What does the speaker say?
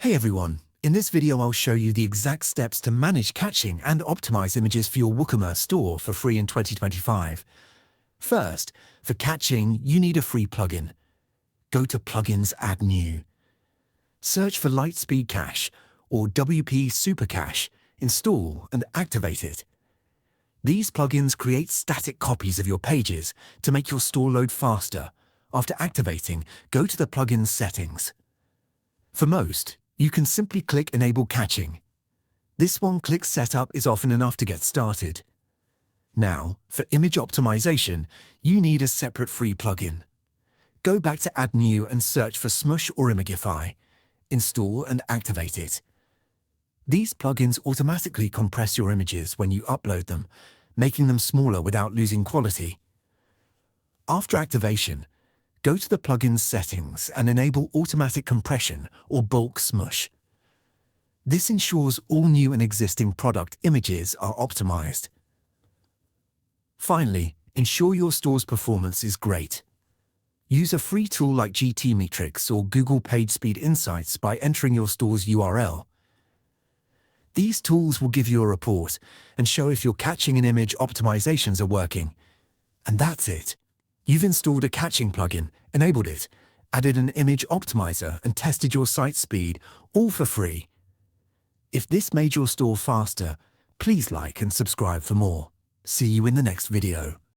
Hey everyone, in this video I'll show you the exact steps to manage caching and optimize images for your WooCommerce store for free in 2025. First, for caching, you need a free plugin. Go to Plugins, Add New. Search for Lightspeed Cache or WP Super Cache, install and activate it. These plugins create static copies of your pages to make your store load faster. After activating, go to the plugin settings. For most, you can simply click Enable Caching. This one-click setup is often enough to get started. Now, for image optimization, you need a separate free plugin. Go back to Add New and search for Smush or Imagify. Install and activate it. These plugins automatically compress your images when you upload them, making them smaller without losing quality. After activation, go to the plugin's settings and enable automatic compression or bulk smush. This ensures all new and existing product images are optimized. Finally, ensure your store's performance is great. Use a free tool like GTmetrix or Google PageSpeed Insights by entering your store's URL. These tools will give you a report and show if your caching and image optimizations are working. And that's it. You've installed a caching plugin, enabled it, added an image optimizer, and tested your site speed, all for free. If this made your store faster, please like and subscribe for more. See you in the next video.